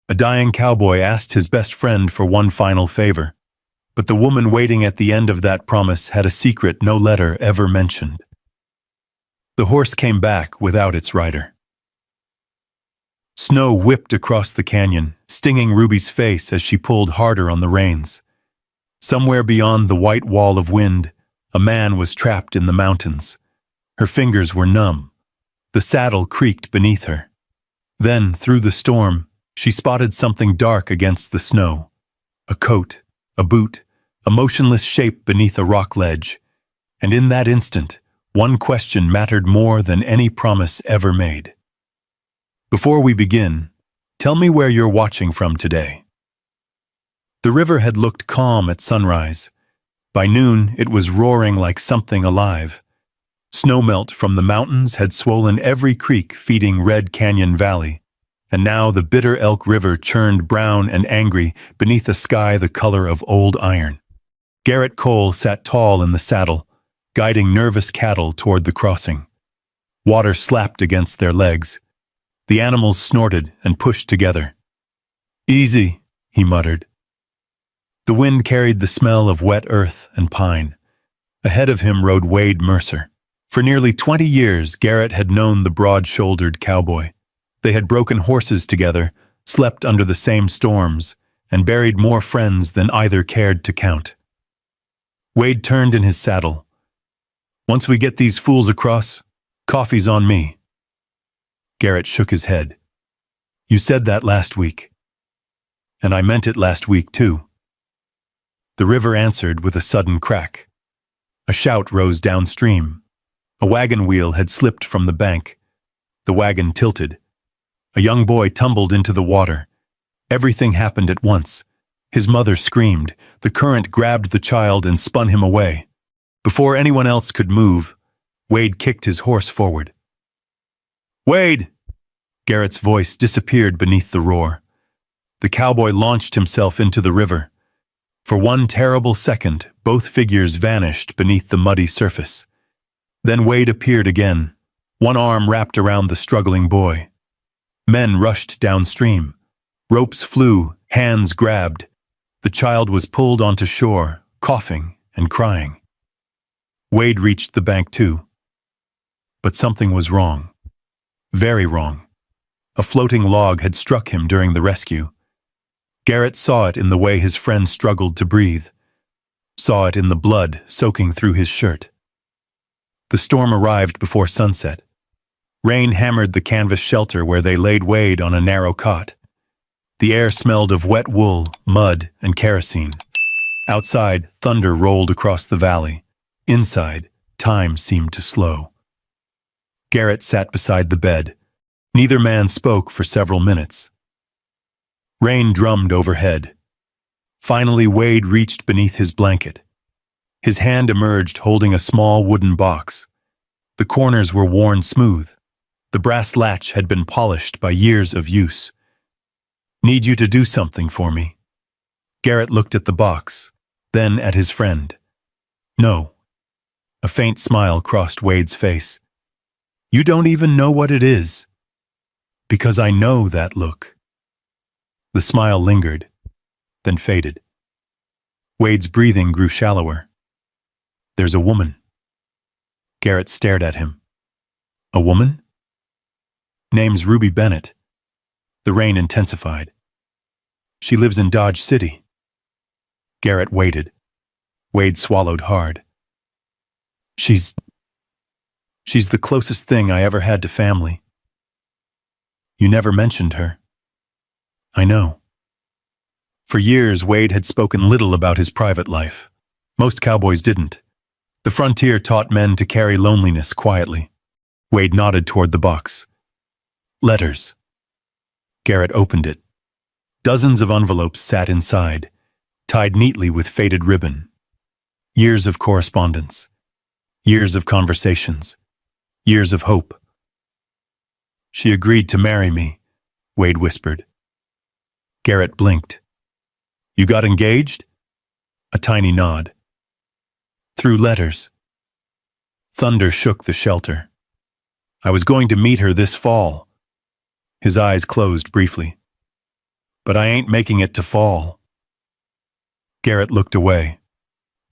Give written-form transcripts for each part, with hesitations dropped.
A dying cowboy asked his best friend for one final favor, but the woman waiting at the end of that promise had a secret no letter ever mentioned. The horse came back without its rider. Snow whipped across the canyon, stinging Ruby's face as she pulled harder on the reins. Somewhere beyond the white wall of wind, a man was trapped in the mountains. Her fingers were numb. The saddle creaked beneath her. Then, through the storm, she spotted something dark against the snow. A coat, a boot, a motionless shape beneath a rock ledge. And in that instant, one question mattered more than any promise ever made. Before we begin, tell me where you're watching from today. The river had looked calm at sunrise. By noon, it was roaring like something alive. Snowmelt from the mountains had swollen every creek feeding Red Canyon Valley, and now the Bitter Elk River churned brown and angry beneath a sky the color of old iron. Garrett Cole sat tall in the saddle, guiding nervous cattle toward the crossing. Water slapped against their legs. The animals snorted and pushed together. "Easy," he muttered. The wind carried the smell of wet earth and pine. Ahead of him rode Wade Mercer. For nearly 20 years, Garrett had known the broad-shouldered cowboy. They had broken horses together, slept under the same storms, and buried more friends than either cared to count. Wade turned in his saddle. "Once we get these fools across, coffee's on me." Garrett shook his head. "You said that last week. And I meant it last week, too." The river answered with a sudden crack. A shout rose downstream. A wagon wheel had slipped from the bank. The wagon tilted. A young boy tumbled into the water. Everything happened at once. His mother screamed. The current grabbed the child and spun him away. Before anyone else could move, Wade kicked his horse forward. "Wade!" Garrett's voice disappeared beneath the roar. The cowboy launched himself into the river. For one terrible second, both figures vanished beneath the muddy surface. Then Wade appeared again, one arm wrapped around the struggling boy. Men rushed downstream. Ropes flew, hands grabbed. The child was pulled onto shore, coughing and crying. Wade reached the bank too. But something was wrong. Very wrong. A floating log had struck him during the rescue. Garrett saw it in the way his friend struggled to breathe. Saw it in the blood soaking through his shirt. The storm arrived before sunset. Rain hammered the canvas shelter where they laid Wade on a narrow cot. The air smelled of wet wool, mud, and kerosene. Outside, thunder rolled across the valley. Inside, time seemed to slow. Garrett sat beside the bed. Neither man spoke for several minutes. Rain drummed overhead. Finally, Wade reached beneath his blanket. His hand emerged holding a small wooden box. The corners were worn smooth. The brass latch had been polished by years of use. "Need you to do something for me." Garrett looked at the box, then at his friend. "No." A faint smile crossed Wade's face. "You don't even know what it is." "Because I know that look." The smile lingered, then faded. Wade's breathing grew shallower. "There's a woman." Garrett stared at him. "A woman?" "Name's Ruby Bennett." The rain intensified. "She lives in Dodge City." Garrett waited. Wade swallowed hard. She's the closest thing I ever had to family." "You never mentioned her." "I know." For years, Wade had spoken little about his private life. Most cowboys didn't. The frontier taught men to carry loneliness quietly. Wade nodded toward the box. "Letters." Garrett opened it. Dozens of envelopes sat inside, tied neatly with faded ribbon. Years of correspondence. Years of conversations. Years of hope. "She agreed to marry me," Wade whispered. Garrett blinked. "You got engaged?" A tiny nod. "Through letters." Thunder shook the shelter. "I was going to meet her this fall." His eyes closed briefly. but I ain't making it to fall." Garrett looked away.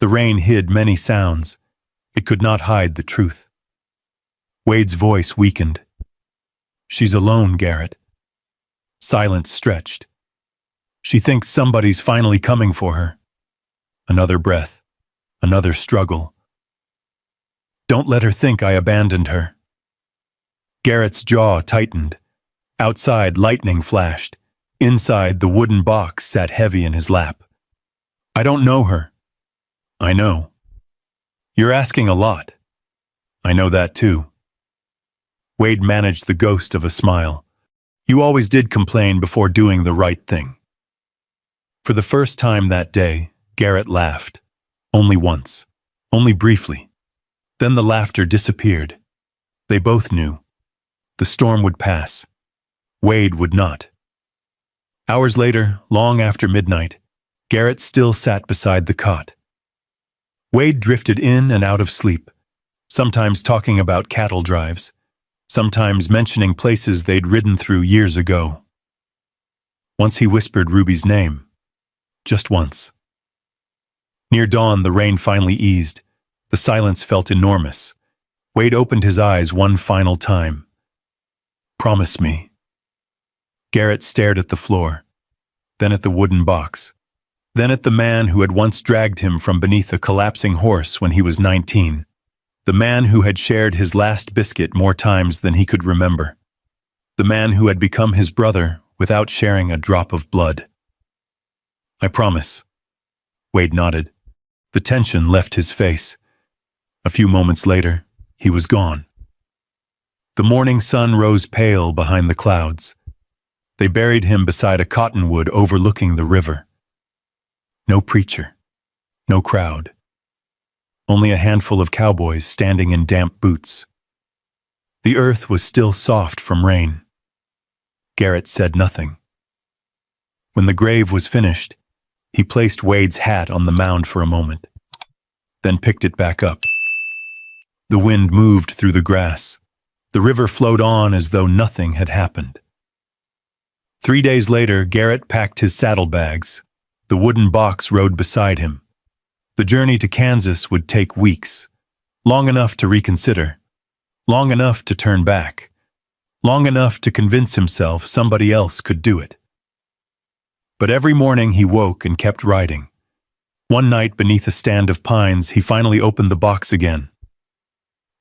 The rain hid many sounds. It could not hide the truth. Wade's voice weakened. "She's alone, Garrett." Silence stretched. "She thinks somebody's finally coming for her." Another breath. Another struggle. "Don't let her think I abandoned her." Garrett's jaw tightened. Outside, lightning flashed. Inside, the wooden box sat heavy in his lap. "I don't know her." "I know." "You're asking a lot." "I know that too." Wade managed the ghost of a smile. "You always did complain before doing the right thing." For the first time that day, Garrett laughed. Only once. Only briefly. Then the laughter disappeared. They both knew. The storm would pass. Wade would not. Hours later, long after midnight, Garrett still sat beside the cot. Wade drifted in and out of sleep, sometimes talking about cattle drives, sometimes mentioning places they'd ridden through years ago. Once he whispered Ruby's name. Just once. Near dawn, the rain finally eased. The silence felt enormous. Wade opened his eyes one final time. "Promise me." Garrett stared at the floor, then at the wooden box, then at the man who had once dragged him from beneath a collapsing horse when he was 19, the man who had shared his last biscuit more times than he could remember, the man who had become his brother without sharing a drop of blood. "I promise." Wade nodded. The tension left his face. A few moments later, he was gone. The morning sun rose pale behind the clouds. They buried him beside a cottonwood overlooking the river. No preacher. No crowd. Only a handful of cowboys standing in damp boots. The earth was still soft from rain. Garrett said nothing. When the grave was finished, he placed Wade's hat on the mound for a moment, then picked it back up. The wind moved through the grass. The river flowed on as though nothing had happened. 3 days later, Garrett packed his saddlebags. The wooden box rode beside him. The journey to Kansas would take weeks, long enough to reconsider, long enough to turn back, long enough to convince himself somebody else could do it. But every morning he woke and kept riding. One night beneath a stand of pines, he finally opened the box again.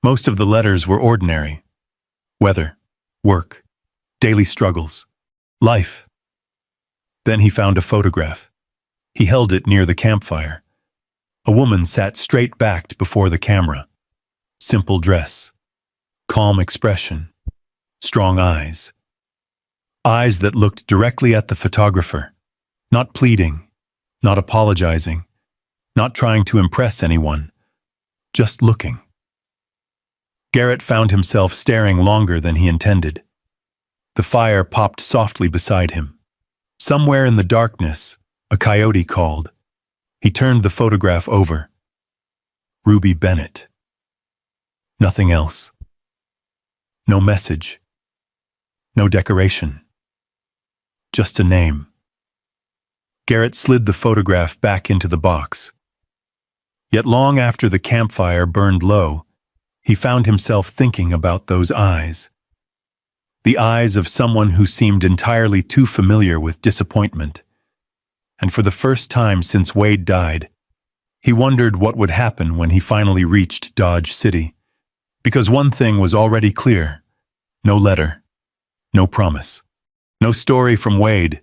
Most of the letters were ordinary. Weather, work, daily struggles, life. Then he found a photograph. He held it near the campfire. A woman sat straight-backed before the camera. Simple dress, calm expression, strong eyes. Eyes that looked directly at the photographer, not pleading, not apologizing, not trying to impress anyone, just looking. Garrett found himself staring longer than he intended. The fire popped softly beside him. Somewhere in the darkness, a coyote called. He turned the photograph over. Ruby Bennett. Nothing else. No message. No decoration. Just a name. Garrett slid the photograph back into the box. Yet long after the campfire burned low, he found himself thinking about those eyes. The eyes of someone who seemed entirely too familiar with disappointment. And for the first time since Wade died, he wondered what would happen when he finally reached Dodge City. Because one thing was already clear. No letter, no promise, no story from Wade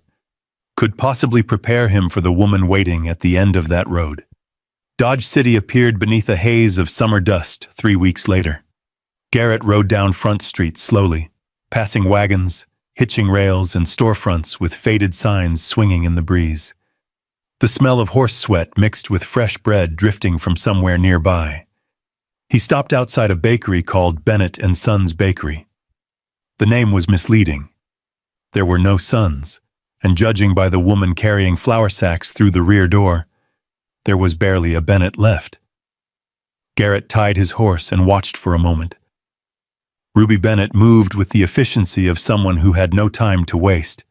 could possibly prepare him for the woman waiting at the end of that road. Dodge City appeared beneath a haze of summer dust 3 weeks later. Garrett rode down Front Street slowly, passing wagons, hitching rails, and storefronts with faded signs swinging in the breeze. The smell of horse sweat mixed with fresh bread drifting from somewhere nearby. He stopped outside a bakery called Bennett & Sons Bakery. The name was misleading. There were no sons, and judging by the woman carrying flour sacks through the rear door, there was barely a Bennett left. Garrett tied his horse and watched for a moment. Ruby Bennett moved with the efficiency of someone who had no time to waste.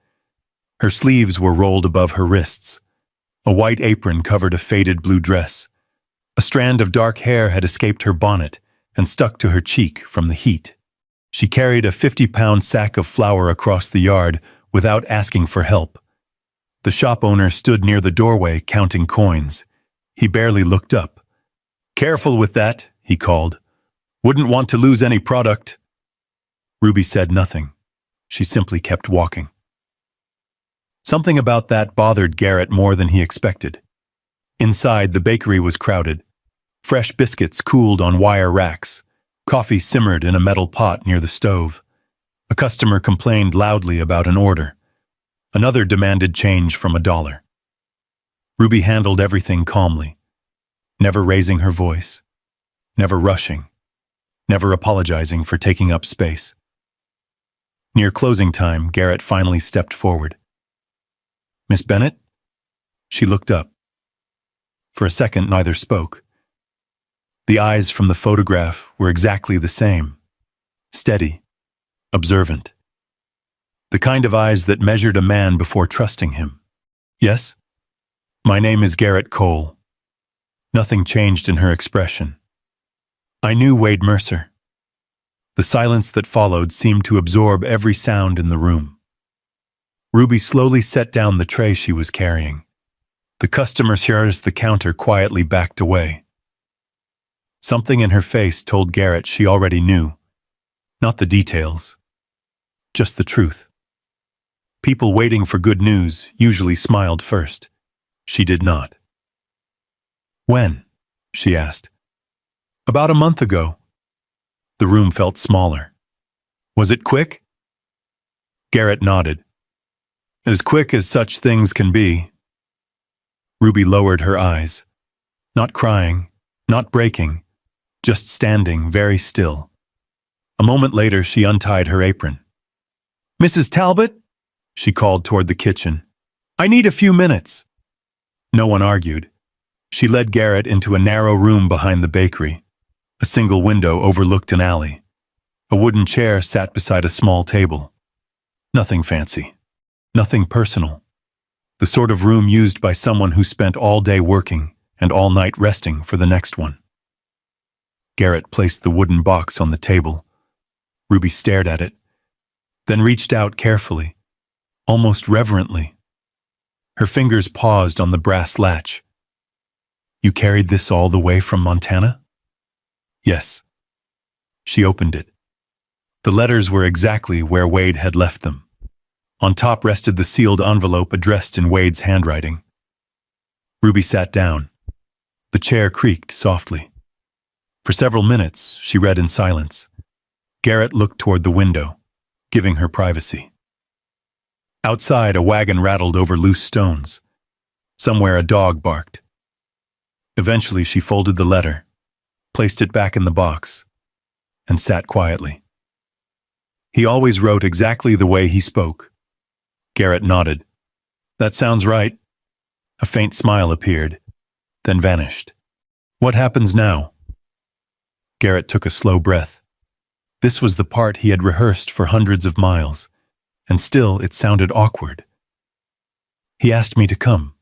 Her sleeves were rolled above her wrists. A white apron covered a faded blue dress. A strand of dark hair had escaped her bonnet and stuck to her cheek from the heat. She carried a 50-pound sack of flour across the yard without asking for help. The shop owner stood near the doorway counting coins. He barely looked up. "Careful with that," he called. "Wouldn't want to lose any product." Ruby said nothing. She simply kept walking. Something about that bothered Garrett more than he expected. Inside, the bakery was crowded. Fresh biscuits cooled on wire racks. Coffee simmered in a metal pot near the stove. A customer complained loudly about an order. Another demanded change from $1. Ruby handled everything calmly, never raising her voice, never rushing, never apologizing for taking up space. Near closing time, Garrett finally stepped forward. "Miss Bennett?" She looked up. For a second, neither spoke. The eyes from the photograph were exactly the same. Steady, observant. The kind of eyes that measured a man before trusting him. "Yes? My name is Garrett Cole." Nothing changed in her expression. "I knew Wade Mercer." The silence that followed seemed to absorb every sound in the room. Ruby slowly set down the tray she was carrying. The customer service the counter quietly backed away. Something in her face told Garrett she already knew. Not the details, just the truth. People waiting for good news usually smiled first. She did not. "When?" she asked. "About a month ago." The room felt smaller. "Was it quick?" Garrett nodded. "As quick as such things can be." Ruby lowered her eyes. Not crying, not breaking, just standing very still. A moment later, she untied her apron. "Mrs. Talbot?" she called toward the kitchen. "I need a few minutes." No one argued. She led Garrett into a narrow room behind the bakery. A single window overlooked an alley. A wooden chair sat beside a small table. Nothing fancy. Nothing personal. The sort of room used by someone who spent all day working and all night resting for the next one. Garrett placed the wooden box on the table. Ruby stared at it, then reached out carefully, almost reverently. Her fingers paused on the brass latch. "You carried this all the way from Montana?" "Yes." She opened it. The letters were exactly where Wade had left them. On top rested the sealed envelope addressed in Wade's handwriting. Ruby sat down. The chair creaked softly. For several minutes, she read in silence. Garrett looked toward the window, giving her privacy. Outside, a wagon rattled over loose stones. Somewhere a dog barked. Eventually, she folded the letter, placed it back in the box, and sat quietly. He always wrote exactly the way he spoke. Garrett nodded. "That sounds right." A faint smile appeared, then vanished. "What happens now?" Garrett took a slow breath. This was the part he had rehearsed for hundreds of miles, and still it sounded awkward. "He asked me to come."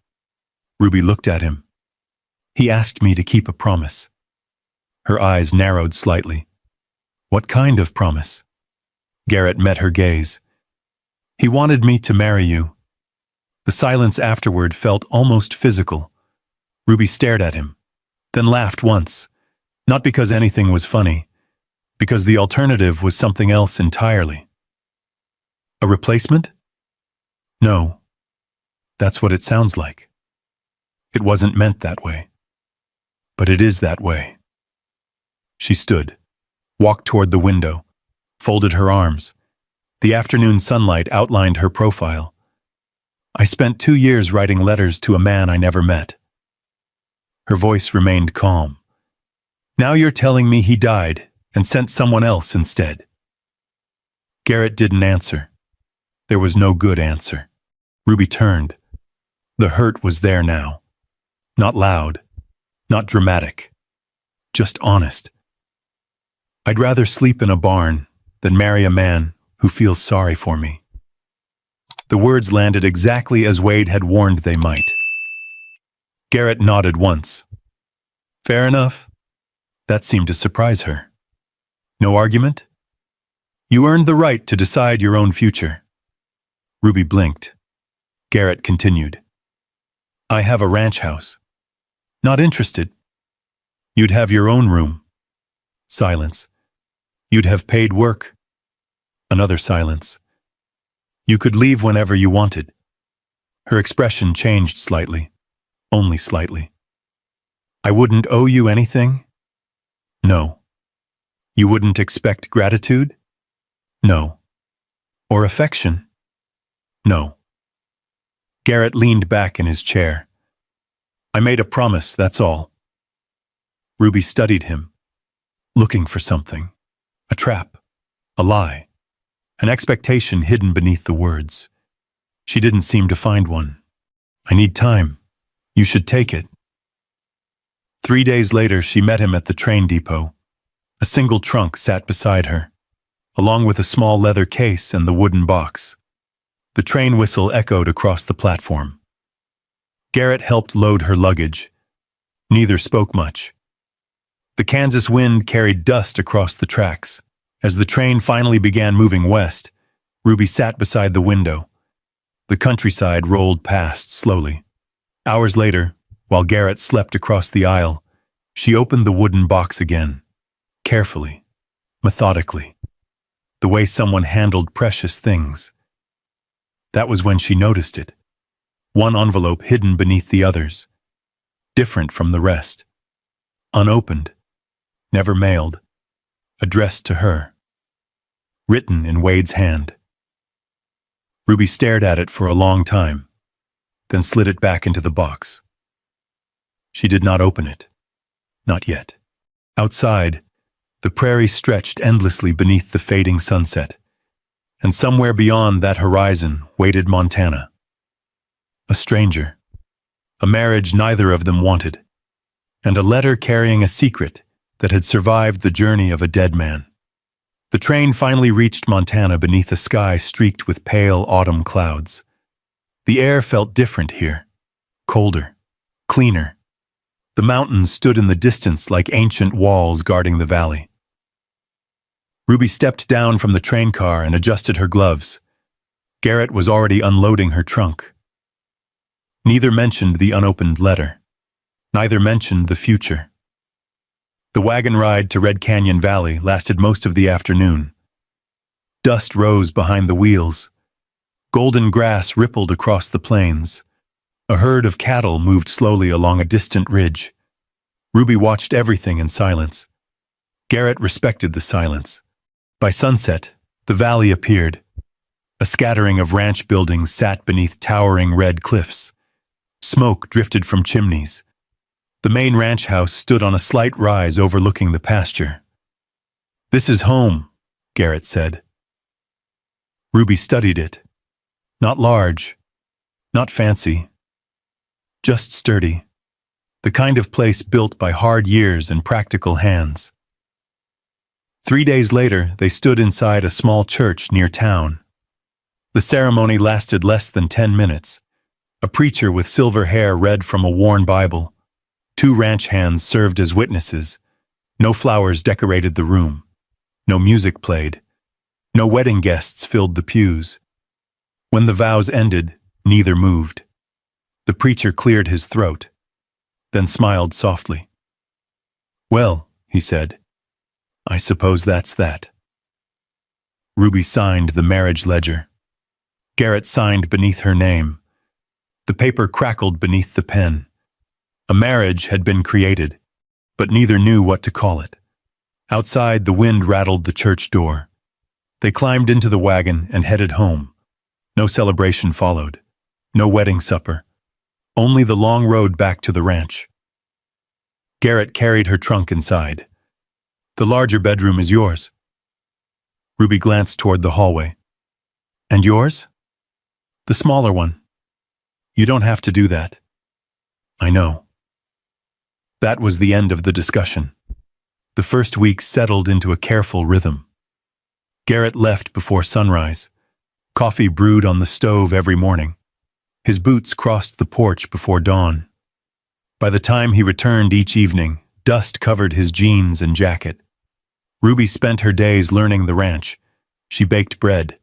Ruby looked at him. "He asked me to keep a promise." Her eyes narrowed slightly. "What kind of promise?" Garrett met her gaze. "He wanted me to marry you." The silence afterward felt almost physical. Ruby stared at him, then laughed once, not because anything was funny, because the alternative was something else entirely. "A replacement?" "No. That's what it sounds like. It wasn't meant that way. But it is that way." She stood, walked toward the window, folded her arms. The afternoon sunlight outlined her profile. "I spent 2 years writing letters to a man I never met." Her voice remained calm. "Now you're telling me he died and sent someone else instead." Garrett didn't answer. There was no good answer. Ruby turned. The hurt was there now. Not loud, not dramatic, just honest. "I'd rather sleep in a barn than marry a man who feels sorry for me." The words landed exactly as Wade had warned they might. Garrett nodded once. Fair enough. That seemed to surprise her. No argument? You earned the right to decide your own future. Ruby blinked. Garrett continued. I have a ranch house. Not interested. You'd have your own room. Silence. You'd have paid work. Another silence. You could leave whenever you wanted. Her expression changed slightly. Only slightly. I wouldn't owe you anything? No. You wouldn't expect gratitude? No. Or affection? No. Garrett leaned back in his chair. I made a promise, that's all. Ruby studied him, looking for something. A trap. A lie. An expectation hidden beneath the words. She didn't seem to find one. I need time. You should take it. 3 days later, she met him at the train depot. A single trunk sat beside her, along with a small leather case and the wooden box. The train whistle echoed across the platform. Garrett helped load her luggage. Neither spoke much. The Kansas wind carried dust across the tracks. As the train finally began moving west, Ruby sat beside the window. The countryside rolled past slowly. Hours later, while Garrett slept across the aisle, she opened the wooden box again, carefully, methodically, the way someone handled precious things. That was when she noticed it. One envelope hidden beneath the others, different from the rest. Unopened, never mailed, addressed to her, written in Wade's hand. Ruby stared at it for a long time, then slid it back into the box. She did not open it. Not yet. Outside, the prairie stretched endlessly beneath the fading sunset, and somewhere beyond that horizon waited Montana. A stranger, a marriage neither of them wanted, and a letter carrying a secret that had survived the journey of a dead man. The train finally reached Montana beneath a sky streaked with pale autumn clouds. The air felt different here, colder, cleaner. The mountains stood in the distance like ancient walls guarding the valley. Ruby stepped down from the train car and adjusted her gloves. Garrett was already unloading her trunk. Neither mentioned the unopened letter. Neither mentioned the future. The wagon ride to Red Canyon Valley lasted most of the afternoon. Dust rose behind the wheels. Golden grass rippled across the plains. A herd of cattle moved slowly along a distant ridge. Ruby watched everything in silence. Garrett respected the silence. By sunset, the valley appeared. A scattering of ranch buildings sat beneath towering red cliffs. Smoke drifted from chimneys. The main ranch house stood on a slight rise overlooking the pasture. "This is home," Garrett said. Ruby studied it. Not large, not fancy, just sturdy. The kind of place built by hard years and practical hands. 3 days later, they stood inside a small church near town. The ceremony lasted less than 10 minutes. A preacher with silver hair read from a worn Bible. 2 ranch hands served as witnesses. No flowers decorated the room. No music played. No wedding guests filled the pews. When the vows ended, neither moved. The preacher cleared his throat, then smiled softly. "Well," he said, "I suppose that's that." Ruby signed the marriage ledger. Garrett signed beneath her name. The paper crackled beneath the pen. A marriage had been created, but neither knew what to call it. Outside, the wind rattled the church door. They climbed into the wagon and headed home. No celebration followed. No wedding supper. Only the long road back to the ranch. Garrett carried her trunk inside. "The larger bedroom is yours." Ruby glanced toward the hallway. "And yours?" "The smaller one." "You don't have to do that." "I know." That was the end of the discussion. The first week settled into a careful rhythm. Garrett left before sunrise, Coffee brewed on the stove every morning. His boots crossed the porch before dawn. By the time he returned each evening, dust covered his jeans and jacket. Ruby spent her days learning the ranch. She baked bread,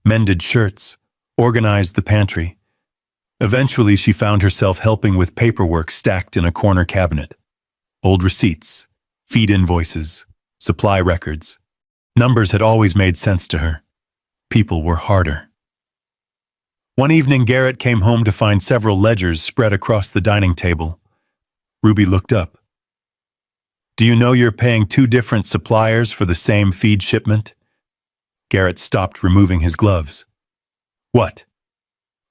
mended shirts, organized the pantry. Eventually, she found herself helping with paperwork stacked in a corner cabinet. Old receipts, feed invoices, supply records. Numbers had always made sense to her. People were harder. One evening, Garrett came home to find several ledgers spread across the dining table. Ruby looked up. "Do you know you're paying 2 different suppliers for the same feed shipment?" Garrett stopped removing his gloves. "What?"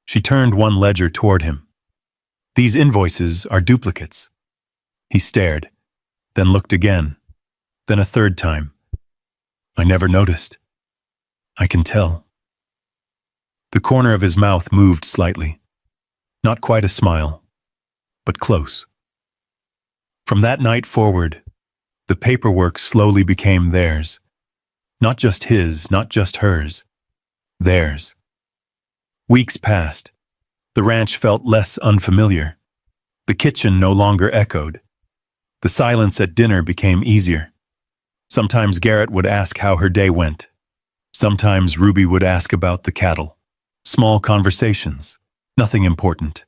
She turned one ledger toward him. "These invoices are duplicates." He stared, then looked again, then a third time. "I never noticed. I can tell." The corner of his mouth moved slightly. Not quite a smile, but close. From that night forward, the paperwork slowly became theirs. Not just his, not just hers. Theirs. Weeks passed. The ranch felt less unfamiliar. The kitchen no longer echoed. The silence at dinner became easier. Sometimes Garrett would ask how her day went. Sometimes Ruby would ask about the cattle. Small conversations, nothing important.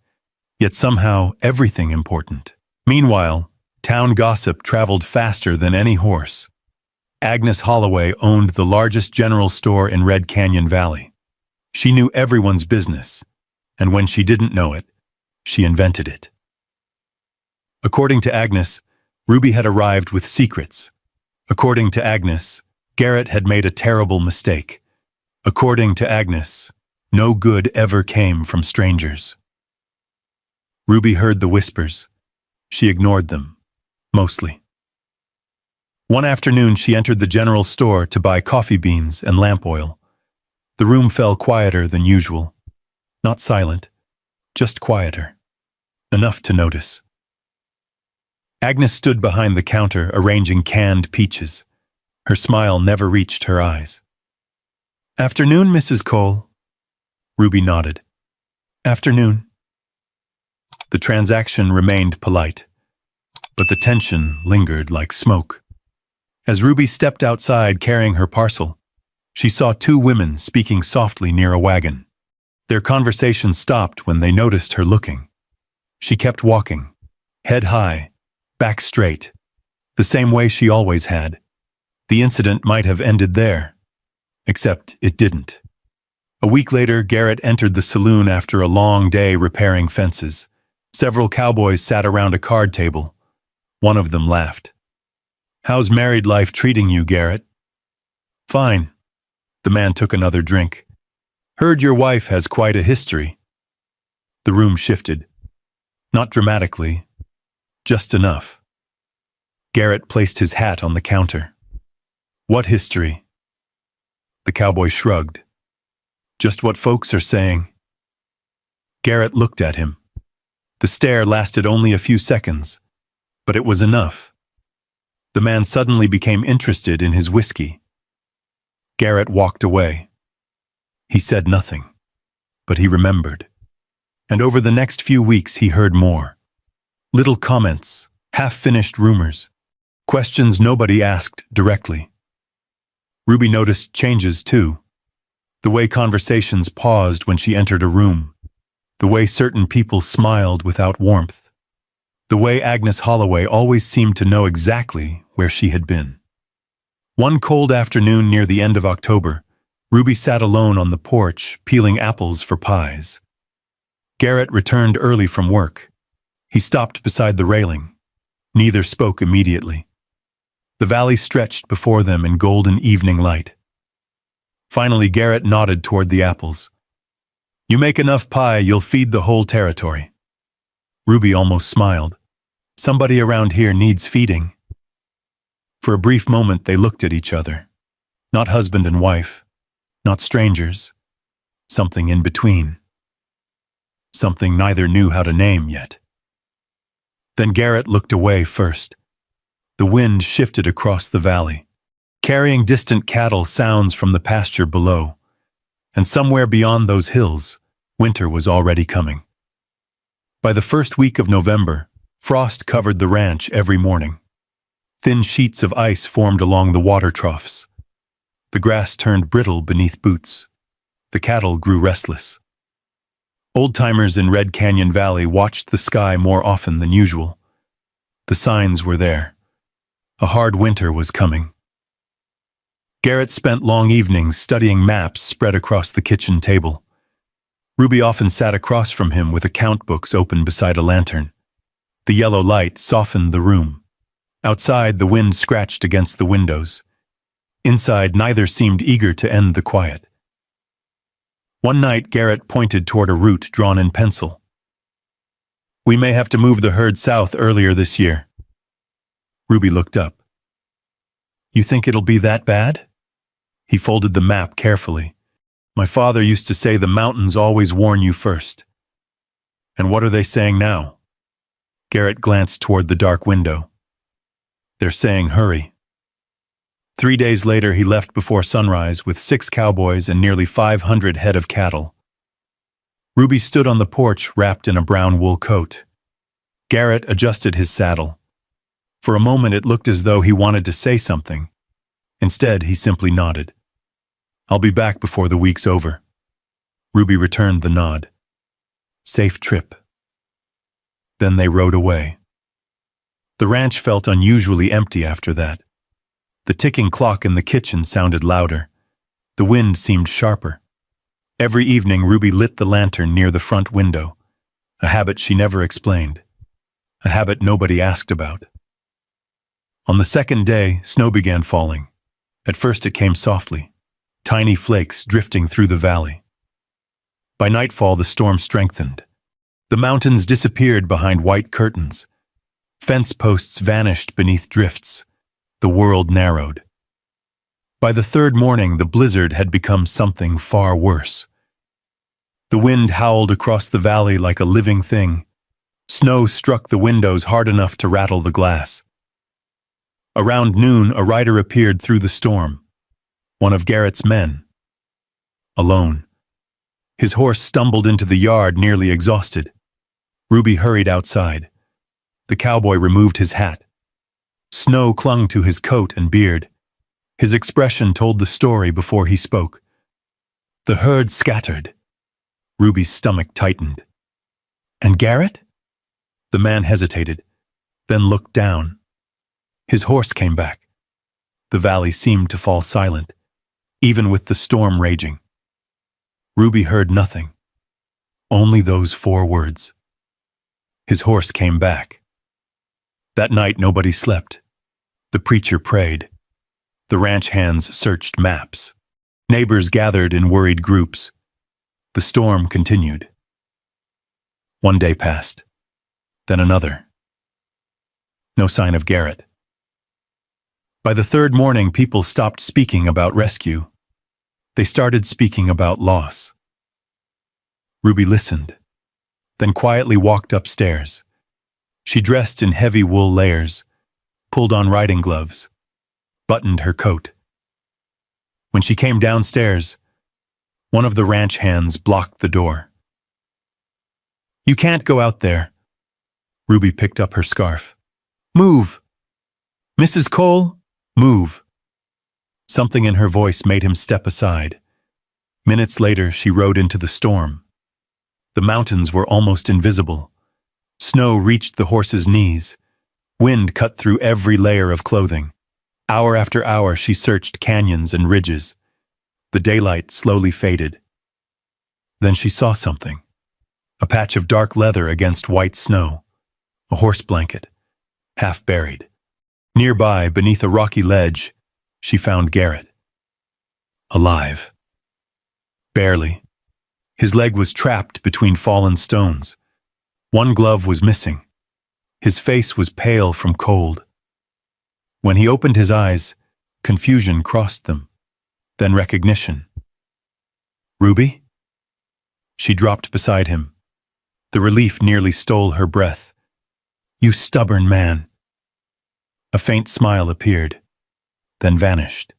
Yet somehow everything important. Meanwhile, town gossip traveled faster than any horse. Agnes Holloway owned the largest general store in Red Canyon Valley. She knew everyone's business, and when she didn't know it, she invented it. According to Agnes, Ruby had arrived with secrets. According to Agnes, Garrett had made a terrible mistake. According to Agnes, no good ever came from strangers. Ruby heard the whispers. She ignored them, mostly. One afternoon, she entered the general store to buy coffee beans and lamp oil. The room fell quieter than usual. Not silent, just quieter. Enough to notice. Agnes stood behind the counter arranging canned peaches. Her smile never reached her eyes. "Afternoon, Mrs. Cole." Ruby nodded. "Afternoon." The transaction remained polite, but the tension lingered like smoke. As Ruby stepped outside carrying her parcel, she saw 2 women speaking softly near a wagon. Their conversation stopped when they noticed her looking. She kept walking, head high, back straight, the same way she always had. The incident might have ended there, except it didn't. A week later, Garrett entered the saloon after a long day repairing fences. Several cowboys sat around a card table. One of them laughed. "How's married life treating you, Garrett?" "Fine." The man took another drink. "Heard your wife has quite a history." The room shifted. Not dramatically, just enough. Garrett placed his hat on the counter. "What history?" The cowboy shrugged. "Just what folks are saying." Garrett looked at him. The stare lasted only a few seconds, but it was enough. The man suddenly became interested in his whiskey. Garrett walked away. He said nothing, but he remembered. And over the next few weeks he heard more. Little comments, half-finished rumors, questions nobody asked directly. Ruby noticed changes too. The way conversations paused when she entered a room. The way certain people smiled without warmth. The way Agnes Holloway always seemed to know exactly where she had been. One cold afternoon near the end of October, Ruby sat alone on the porch, peeling apples for pies. Garrett returned early from work. He stopped beside the railing. Neither spoke immediately. The valley stretched before them in golden evening light. Finally, Garrett nodded toward the apples. "You make enough pie, you'll feed the whole territory." Ruby almost smiled. Somebody around here needs feeding. For a brief moment, they looked at each other. Not husband and wife, not strangers. Something in between. Something neither knew how to name yet. Then Garrett looked away first. The wind shifted across the valley, carrying distant cattle sounds from the pasture below. And somewhere beyond those hills, winter was already coming. By the first week of November, frost covered the ranch every morning. Thin sheets of ice formed along the water troughs. The grass turned brittle beneath boots. The cattle grew restless. Old-timers in Red Canyon Valley watched the sky more often than usual. The signs were there. A hard winter was coming. Garrett spent long evenings studying maps spread across the kitchen table. Ruby often sat across from him with account books open beside a lantern. The yellow light softened the room. Outside, the wind scratched against the windows. Inside, neither seemed eager to end the quiet. One night, Garrett pointed toward a route drawn in pencil. "We may have to move the herd south earlier this year." Ruby looked up. "You think it'll be that bad?" He folded the map carefully. "My father used to say the mountains always warn you first." "And what are they saying now?" Garrett glanced toward the dark window. "They're saying hurry." 3 days later, he left before sunrise with 6 cowboys and nearly 500 head of cattle. Ruby stood on the porch wrapped in a brown wool coat. Garrett adjusted his saddle. For a moment, it looked as though he wanted to say something. Instead, he simply nodded. "I'll be back before the week's over." Ruby returned the nod. "Safe trip." Then they rode away. The ranch felt unusually empty after that. The ticking clock in the kitchen sounded louder. The wind seemed sharper. Every evening, Ruby lit the lantern near the front window, a habit she never explained, a habit nobody asked about. On the second day, snow began falling. At first it came softly, tiny flakes drifting through the valley. By nightfall, the storm strengthened. The mountains disappeared behind white curtains. Fence posts vanished beneath drifts. The world narrowed. By the third morning, the blizzard had become something far worse. The wind howled across the valley like a living thing. Snow struck the windows hard enough to rattle the glass. Around noon, a rider appeared through the storm. One of Garrett's men. Alone. His horse stumbled into the yard, nearly exhausted. Ruby hurried outside. The cowboy removed his hat. Snow clung to his coat and beard. His expression told the story before he spoke. "The herd scattered." Ruby's stomach tightened. "And Garrett?" The man hesitated, then looked down. His horse came back. The valley seemed to fall silent, even with the storm raging. Ruby heard nothing, only those 4 words. His horse came back. That night nobody slept. The preacher prayed. The ranch hands searched maps. Neighbors gathered in worried groups. The storm continued. One day passed, then another. No sign of Garrett. By the third morning, people stopped speaking about rescue. They started speaking about loss. Ruby listened, then quietly walked upstairs. She dressed in heavy wool layers, pulled on riding gloves, buttoned her coat. When she came downstairs, one of the ranch hands blocked the door. "You can't go out there." Ruby picked up her scarf. "Move! Mrs. Cole, move!" Something in her voice made him step aside. Minutes later, she rode into the storm. The mountains were almost invisible. Snow reached the horse's knees. Wind cut through every layer of clothing. Hour after hour, she searched canyons and ridges. The daylight slowly faded. Then she saw something. A patch of dark leather against white snow. A horse blanket, half buried. Nearby, beneath a rocky ledge, she found Garrett. Alive. Barely. His leg was trapped between fallen stones. One glove was missing. His face was pale from cold. When he opened his eyes, confusion crossed them, then recognition. "Ruby?" She dropped beside him. The relief nearly stole her breath. "You stubborn man." A faint smile appeared, then vanished.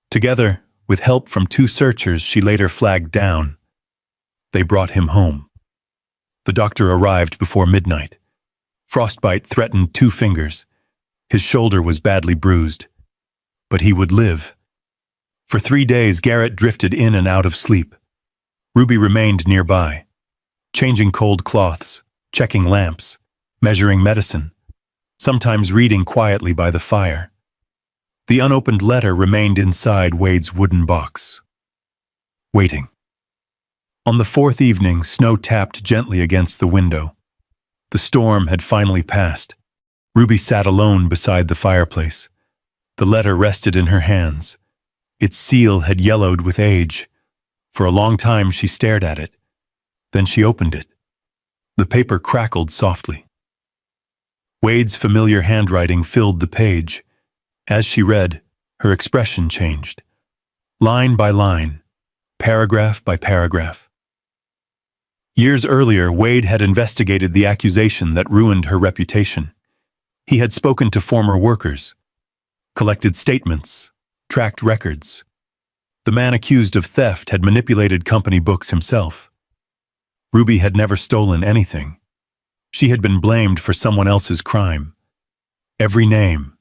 Together, with help from 2 searchers she later flagged down. They brought him home. The doctor arrived before midnight. Frostbite threatened 2 fingers. His shoulder was badly bruised. But he would live. For 3 days, Garrett drifted in and out of sleep. Ruby remained nearby, changing cold cloths, checking lamps, measuring medicine, sometimes reading quietly by the fire. The unopened letter remained inside Wade's wooden box, waiting. On the 4th evening, snow tapped gently against the window. The storm had finally passed. Ruby sat alone beside the fireplace. The letter rested in her hands. Its seal had yellowed with age. For a long time she stared at it. Then she opened it. The paper crackled softly. Wade's familiar handwriting filled the page. As she read, her expression changed. Line by line, paragraph by paragraph. Years earlier, Wade had investigated the accusation that ruined her reputation. He had spoken to former workers, collected statements, tracked records. The man accused of theft had manipulated company books himself. Ruby had never stolen anything. She had been blamed for someone else's crime. Every name,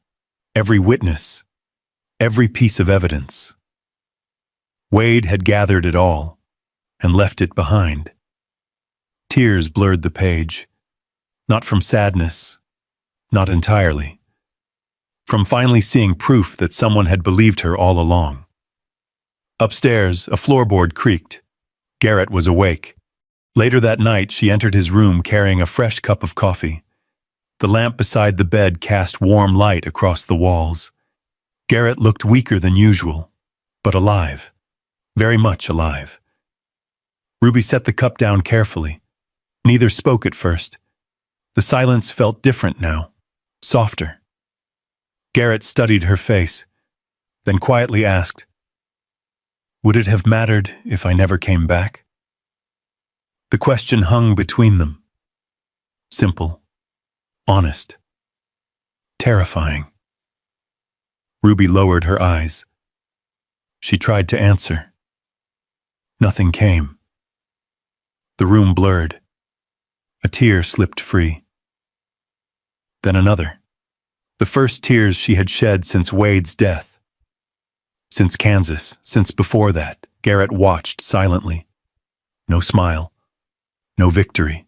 every witness, every piece of evidence. Wade had gathered it all and left it behind. Tears blurred the page, not from sadness, not entirely, from finally seeing proof that someone had believed her all along. Upstairs, a floorboard creaked. Garrett was awake. Later that night, she entered his room carrying a fresh cup of coffee. The lamp beside the bed cast warm light across the walls. Garrett looked weaker than usual, but alive, very much alive. Ruby set the cup down carefully. Neither spoke at first. The silence felt different now, softer. Garrett studied her face, then quietly asked, "Would it have mattered if I never came back?" The question hung between them. Simple, honest, terrifying. Ruby lowered her eyes. She tried to answer. Nothing came. The room blurred. A tear slipped free. Then another. The first tears she had shed since Wade's death. Since Kansas, since before that, Garrett watched silently. No smile. No victory.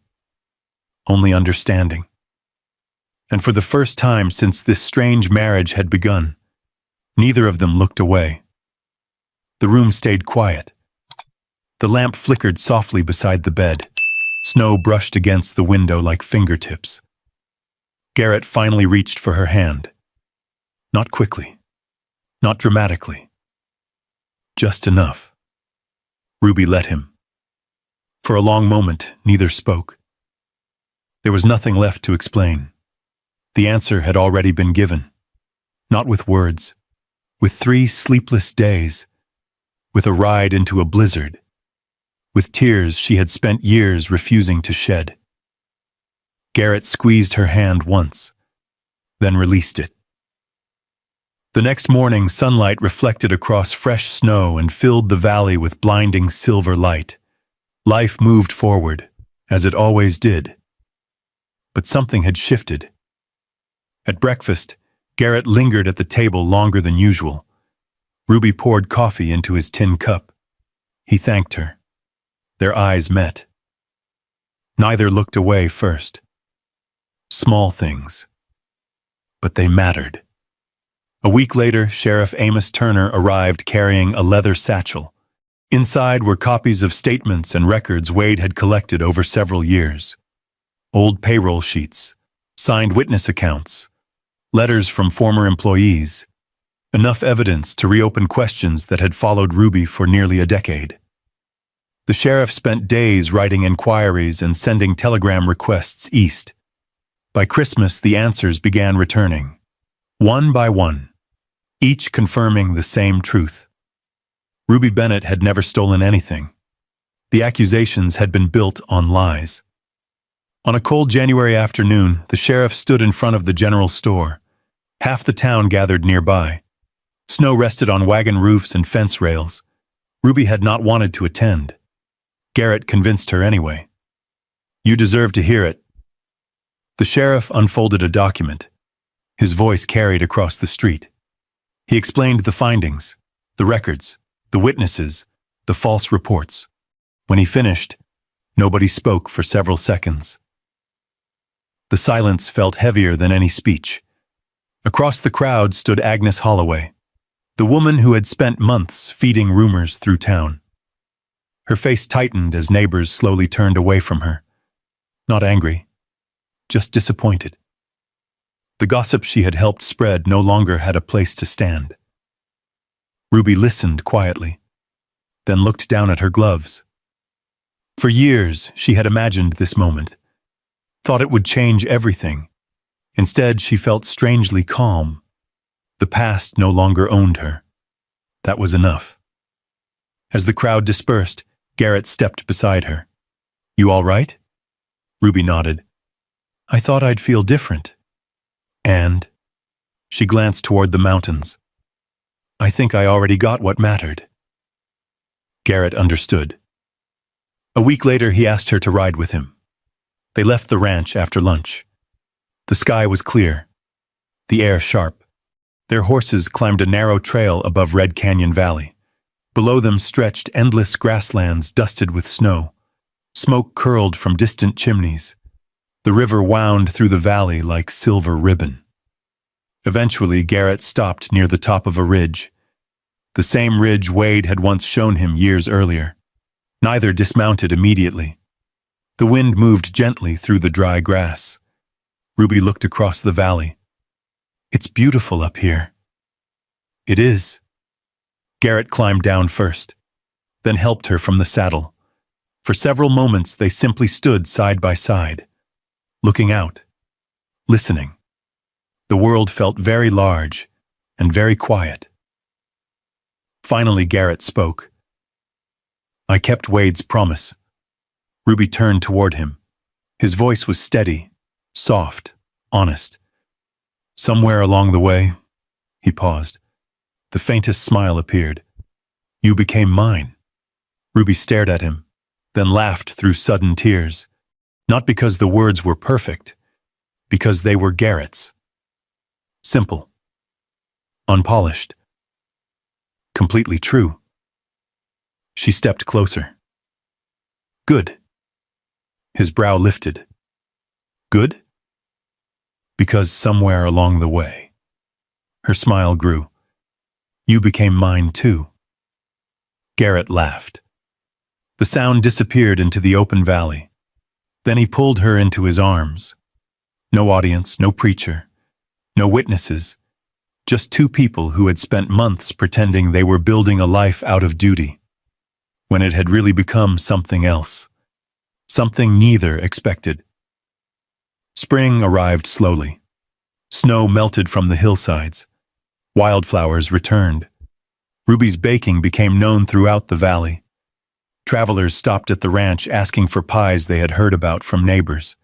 Only understanding. And for the first time since this strange marriage had begun, neither of them looked away. The room stayed quiet. The lamp flickered softly beside the bed. Snow brushed against the window like fingertips. Garrett finally reached for her hand. Not quickly. Not dramatically. Just enough. Ruby let him. For a long moment, neither spoke. There was nothing left to explain. The answer had already been given. Not with words. With 3 sleepless days. With a ride into a blizzard. With tears she had spent years refusing to shed. Garrett squeezed her hand once, then released it. The next morning, sunlight reflected across fresh snow and filled the valley with blinding silver light. Life moved forward, as it always did. But something had shifted. At breakfast, Garrett lingered at the table longer than usual. Ruby poured coffee into his tin cup. He thanked her. Their eyes met. Neither looked away first. Small things. But they mattered. A week later, Sheriff Amos Turner arrived carrying a leather satchel. Inside were copies of statements and records Wade had collected over several years. Old payroll sheets, signed witness accounts, letters from former employees. Enough evidence to reopen questions that had followed Ruby for nearly a decade. The sheriff spent days writing inquiries and sending telegram requests east. By Christmas, the answers began returning, one by one, each confirming the same truth. Ruby Bennett had never stolen anything. The accusations had been built on lies. On a cold January afternoon, the sheriff stood in front of the general store. Half the town gathered nearby. Snow rested on wagon roofs and fence rails. Ruby had not wanted to attend. Garrett convinced her anyway. "You deserve to hear it." The sheriff unfolded a document. His voice carried across the street. He explained the findings, the records, the witnesses, the false reports. When he finished, nobody spoke for several seconds. The silence felt heavier than any speech. Across the crowd stood Agnes Holloway, the woman who had spent months feeding rumors through town. Her face tightened as neighbors slowly turned away from her. Not angry, just disappointed. The gossip she had helped spread no longer had a place to stand. Ruby listened quietly, then looked down at her gloves. For years, she had imagined this moment, thought it would change everything. Instead, she felt strangely calm. The past no longer owned her. That was enough. As the crowd dispersed, Garrett stepped beside her. "You all right?" Ruby nodded. "I thought I'd feel different." "And?" She glanced toward the mountains. "I think I already got what mattered." Garrett understood. A week later, he asked her to ride with him. They left the ranch after lunch. The sky was clear, the air sharp. Their horses climbed a narrow trail above Red Canyon Valley. Below them stretched endless grasslands dusted with snow. Smoke curled from distant chimneys. The river wound through the valley like silver ribbon. Eventually, Garrett stopped near the top of a ridge. The same ridge Wade had once shown him years earlier. Neither dismounted immediately. The wind moved gently through the dry grass. Ruby looked across the valley. "It's beautiful up here." "It is." Garrett climbed down first, then helped her from the saddle. For several moments they simply stood side by side, looking out, listening. The world felt very large and very quiet. Finally, Garrett spoke. "I kept Wade's promise." Ruby turned toward him. His voice was steady, soft, honest. "Somewhere along the way," he paused. The faintest smile appeared. "You became mine." Ruby stared at him, then laughed through sudden tears. Not because the words were perfect, because they were Garrett's. Simple. Unpolished. Completely true. She stepped closer. "Good." His brow lifted. "Good?" "Because somewhere along the way." Her smile grew. "You became mine too." Garrett laughed. The sound disappeared into the open valley. Then he pulled her into his arms. No audience, no preacher, no witnesses, just two people who had spent months pretending they were building a life out of duty, when it had really become something else, something neither expected. Spring arrived slowly. Snow melted from the hillsides. Wildflowers returned. Ruby's baking became known throughout the valley. Travelers stopped at the ranch asking for pies they had heard about from neighbors.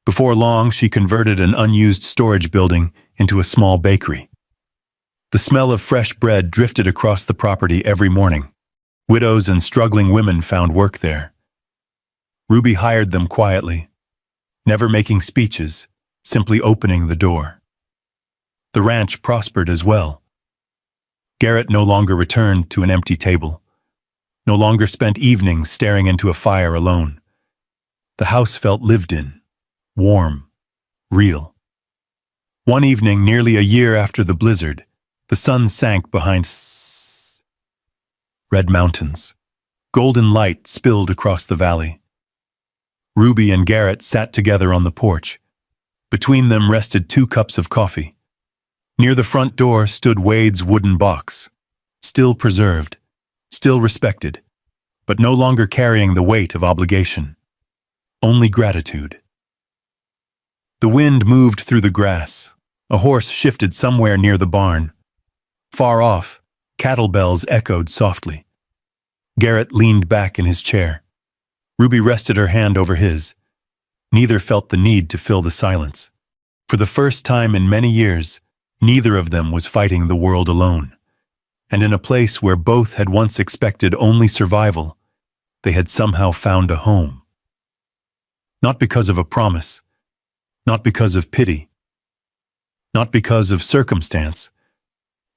Before long, she converted an unused storage building into a small bakery. The smell of fresh bread drifted across the property every morning. Widows and struggling women found work there. Ruby hired them quietly, never making speeches, simply opening the door. The ranch prospered as well. Garrett no longer returned to an empty table, no longer spent evenings staring into a fire alone. The house felt lived in, warm, real. One evening, nearly a year after the blizzard, the sun sank behind red mountains. Golden light spilled across the valley. Ruby and Garrett sat together on the porch. Between them rested 2 cups of coffee. Near the front door stood Wade's wooden box, still preserved, still respected, but no longer carrying the weight of obligation. Only gratitude. The wind moved through the grass. A horse shifted somewhere near the barn. Far off, cattle bells echoed softly. Garrett leaned back in his chair. Ruby rested her hand over his. Neither felt the need to fill the silence. For the first time in many years, Neither of them was fighting the world alone. And in a place where both had once expected only survival, they had somehow found a home. Not because of a promise, not because of pity, not because of circumstance,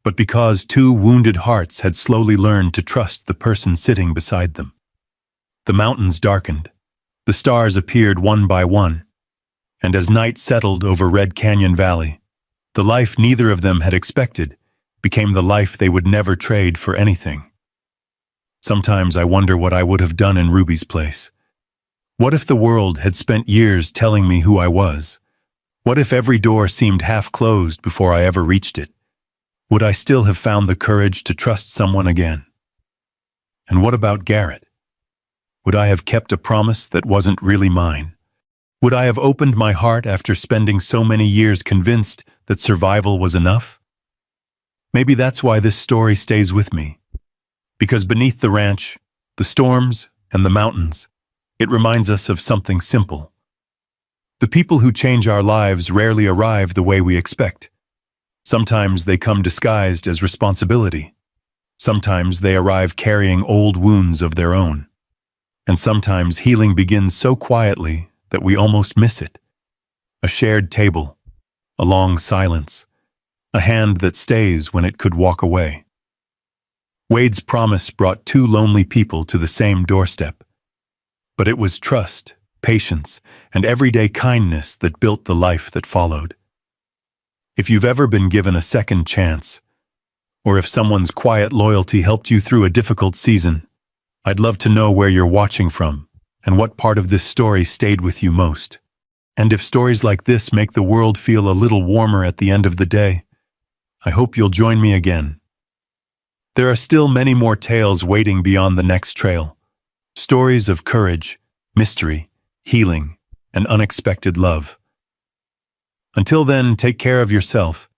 but because two wounded hearts had slowly learned to trust the person sitting beside them. The mountains darkened, the stars appeared one by one, and as night settled over Red Canyon Valley, the life neither of them had expected became the life they would never trade for anything. Sometimes I wonder what I would have done in Ruby's place. What if the world had spent years telling me who I was? What if every door seemed half closed before I ever reached it? Would I still have found the courage to trust someone again? And what about Garrett? Would I have kept a promise that wasn't really mine? Would I have opened my heart after spending so many years convinced that survival was enough? Maybe that's why this story stays with me. Because beneath the ranch, the storms, and the mountains, it reminds us of something simple. The people who change our lives rarely arrive the way we expect. Sometimes they come disguised as responsibility. Sometimes they arrive carrying old wounds of their own. And sometimes healing begins so quietly that we almost miss it. A shared table, a long silence, a hand that stays when it could walk away. Wade's promise brought two lonely people to the same doorstep. But it was trust, patience, and everyday kindness that built the life that followed. If you've ever been given a second chance, or if someone's quiet loyalty helped you through a difficult season, I'd love to know where you're watching from and what part of this story stayed with you most. And if stories like this make the world feel a little warmer at the end of the day, I hope you'll join me again. There are still many more tales waiting beyond the next trail. Stories of courage, mystery, healing, and unexpected love. Until then, take care of yourself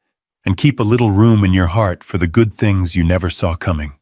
and keep a little room in your heart for the good things you never saw coming.